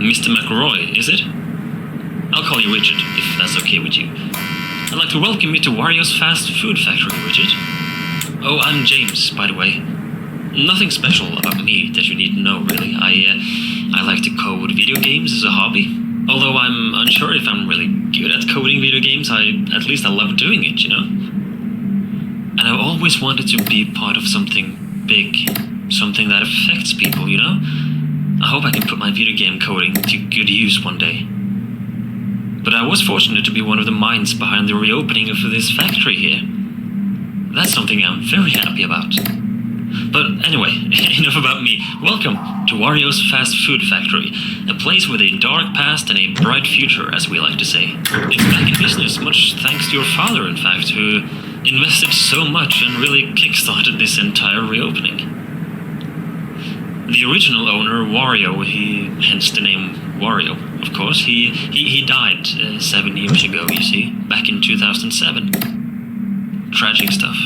Mr. McRoy, is it? I'll call you Richard, if that's okay with you. I'd like to welcome you to Wario's fast food factory, Richard. Oh, I'm James, by the way. Nothing special about me that you need to know, really. I like to code video games as a hobby. Although I'm unsure if I'm really good at coding video games, at least I love doing it, you know? And I've always wanted to be part of something big, something that affects people, you know? I hope I can put my video game coding to good use one day. But I was fortunate to be one of the minds behind the reopening of this factory here. That's something I'm very happy about. But anyway, enough about me. Welcome to Wario's Fast Food Factory, a place with a dark past and a bright future, as we like to say. It's back in business, much thanks to your father, in fact, who invested so much and really kickstarted this entire reopening. The original owner, Wario, hence the name Wario, of course, he died 7 years ago, you see, back in 2007. Tragic stuff.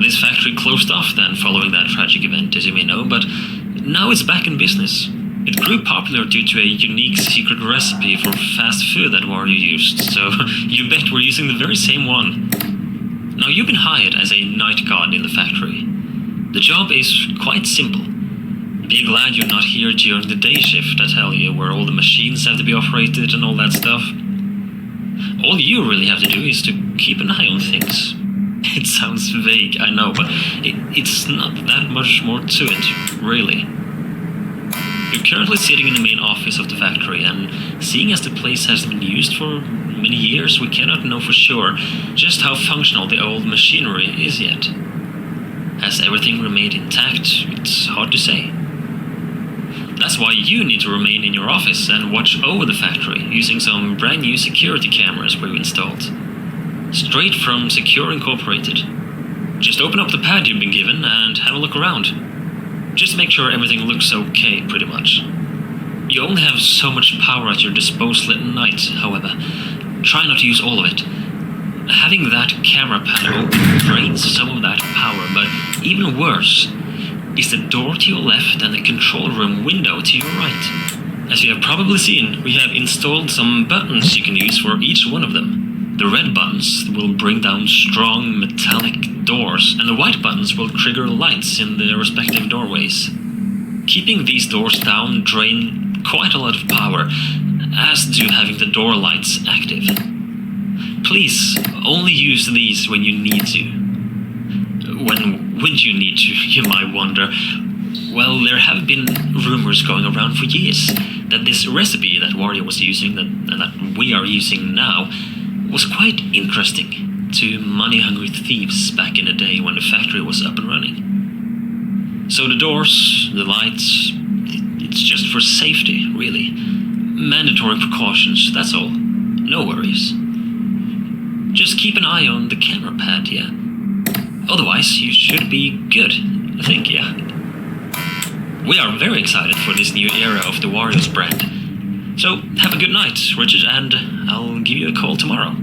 This factory closed off then following that tragic event, as you may know, but now it's back in business. It grew popular due to a unique secret recipe for fast food that Wario used, so you bet we're using the very same one. Now, you've been hired as a night guard in the factory. The job is quite simple. Be glad you're not here during the day shift, I tell you, where all the machines have to be operated and all that stuff. All you really have to do is to keep an eye on things. It sounds vague, I know, but it's not that much more to it, really. You're currently sitting in the main office of the factory, and seeing as the place has been used for many years, we cannot know for sure just how functional the old machinery is yet. Has everything remained intact? It's hard to say. That's why you need to remain in your office and watch over the factory, using some brand new security cameras we've installed. Straight from Secure Incorporated. Just open up the pad you've been given and have a look around. Just make sure everything looks okay, pretty much. You only have so much power at your disposal at night, however. Try not to use all of it. Having that camera pad open drains some of that power, but even worse is the door to your left and the control room window to your right. As you have probably seen, we have installed some buttons you can use for each one of them. The red buttons will bring down strong metallic doors, and the white buttons will trigger lights in the respective doorways. Keeping these doors down drain quite a lot of power, as do having the door lights active. Please only use these when you need to. When would you need to, you might wonder? Well, there have been rumors going around for years that this recipe that Wario was using, and that we are using now, was quite interesting to money-hungry thieves back in the day when the factory was up and running. So the doors, the lights, it's just for safety, really. Mandatory precautions, that's all. No worries. Just keep an eye on the camera pad, yeah? Otherwise, you should be good, I think, yeah? We are very excited for this new era of the Wario's brand. So, have a good night, Richard, and I'll give you a call tomorrow.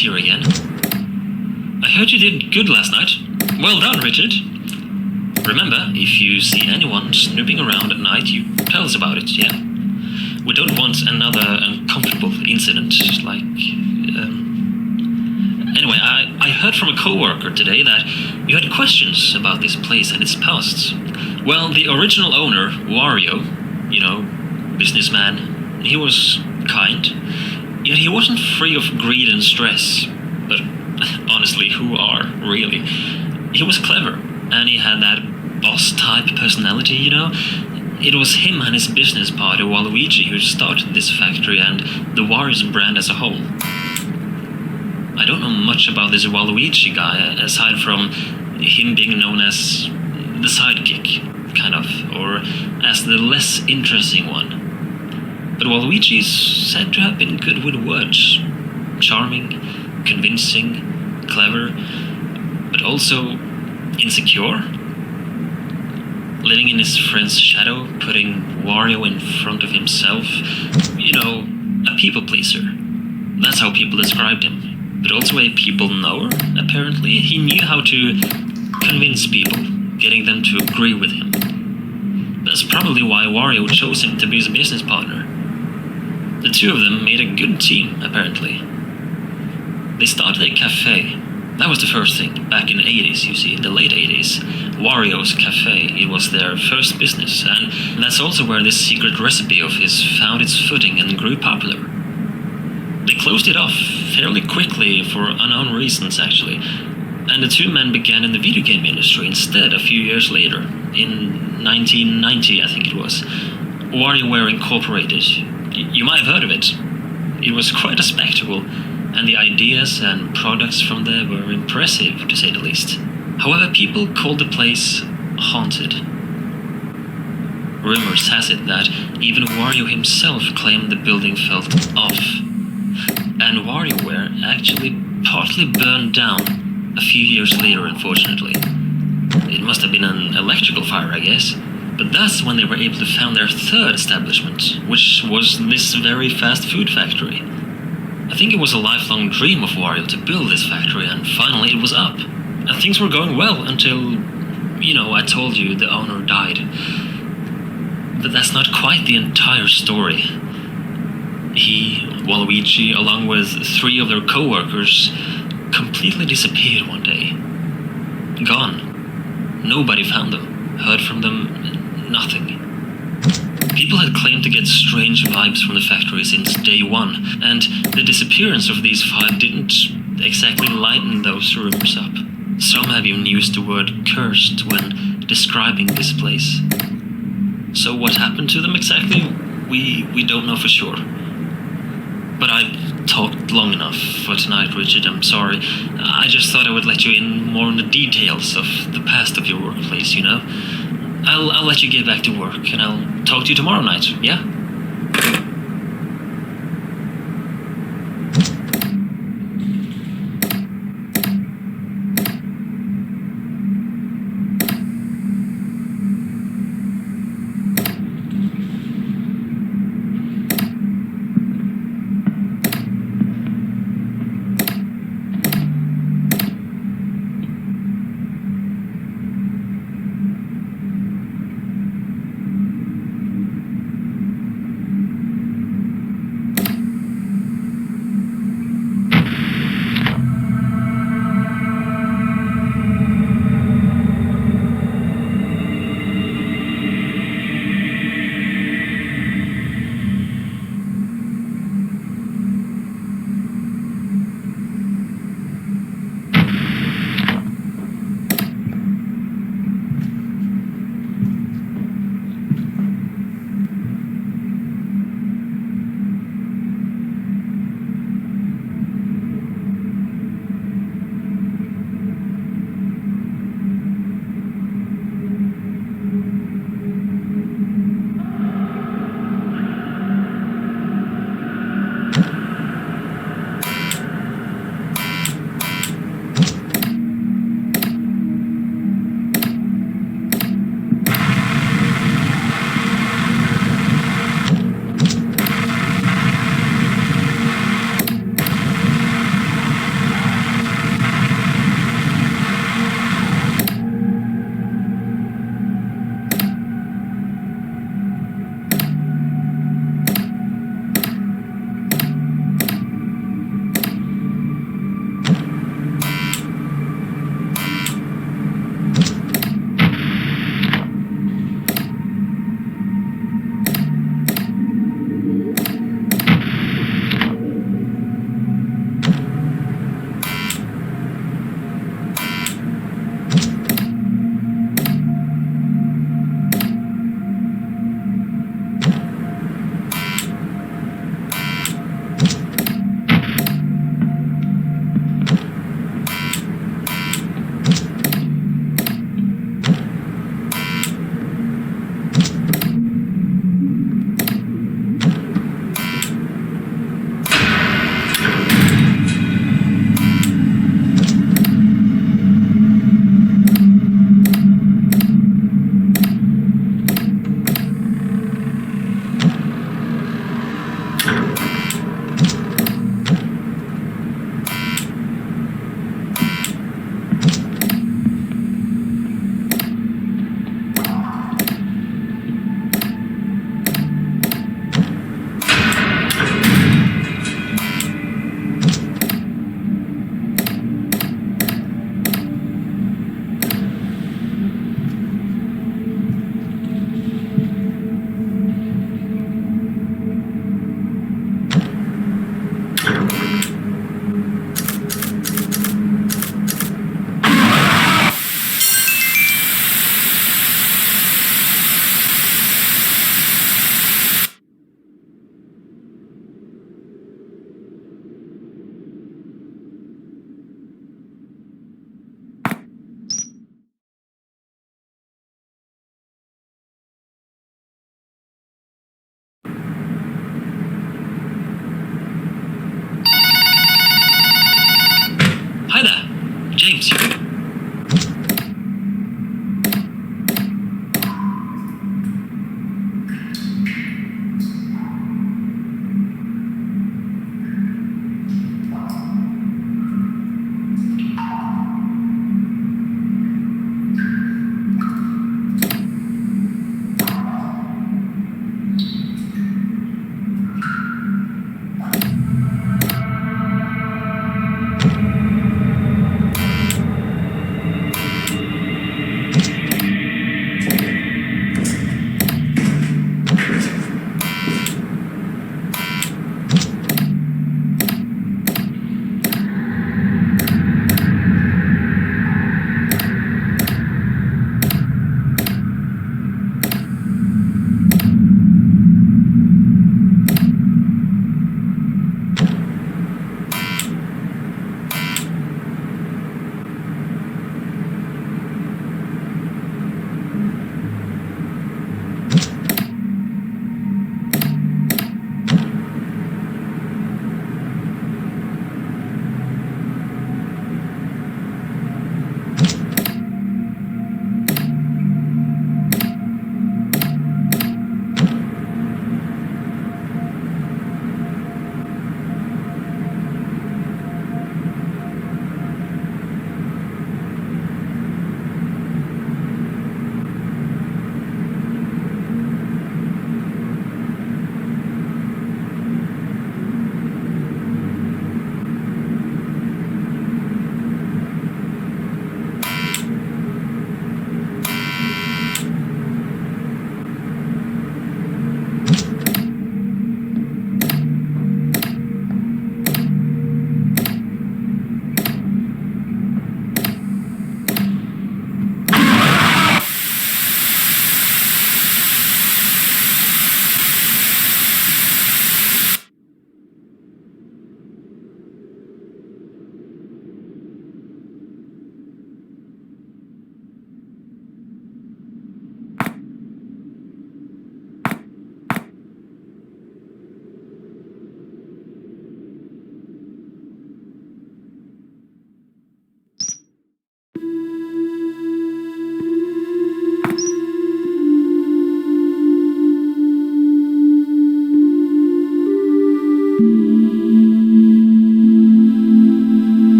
here again. I heard you did good last night. Well done, Richard. Remember, if you see anyone snooping around at night, you tell us about it, yeah? We don't want another uncomfortable incident, like... Anyway, I heard from a co-worker today that you had questions about this place and its past. Well, the original owner, Wario, businessman, he was kind, yet he wasn't free of greed and stress. But honestly, who are, really? He was clever, and he had that boss-type personality, It was him and his business partner, Waluigi, who started this factory and the Wario brand as a whole. I don't know much about this Waluigi guy, aside from him being known as the sidekick, kind of, or as the less interesting one. But Waluigi is said to have been good with words. Charming, convincing, clever, but also insecure. Living in his friend's shadow, putting Wario in front of himself. A people pleaser. That's how people described him. But also a people knower, apparently. He knew how to convince people, getting them to agree with him. That's probably why Wario chose him to be his business partner. The two of them made a good team, apparently. They started a cafe. That was the first thing, back in the 80s, you see, in the late 80s. Wario's Cafe, it was their first business, and that's also where this secret recipe of his found its footing and grew popular. They closed it off fairly quickly for unknown reasons, actually, and the two men began in the video game industry instead a few years later, in 1990, I think it was. WarioWare Incorporated. You might have heard of it. It was quite a spectacle, and the ideas and products from there were impressive, to say the least. However, people called the place haunted. Rumors has it that even Wario himself claimed the building felt off, and WarioWare actually partly burned down a few years later, unfortunately. It must have been an electrical fire, I guess, but that's when they were able to found their third establishment, which was this very fast food factory. I think it was a lifelong dream of Wario to build this factory, and finally it was up. And things were going well until, I told you the owner died. But that's not quite the entire story. He, Waluigi, along with 3 of their co-workers, completely disappeared one day. Gone. Nobody found them, heard from them, nothing. People had claimed to get strange vibes from the factory since day one, and the disappearance of these 5 didn't exactly lighten those rumors up. Some have even used the word cursed when describing this place. So what happened to them exactly, we don't know for sure. But I've talked long enough for tonight, Richard, I'm sorry. I just thought I would let you in more on the details of the past of your workplace, I'll let you get back to work, and I'll talk to you tomorrow night, yeah?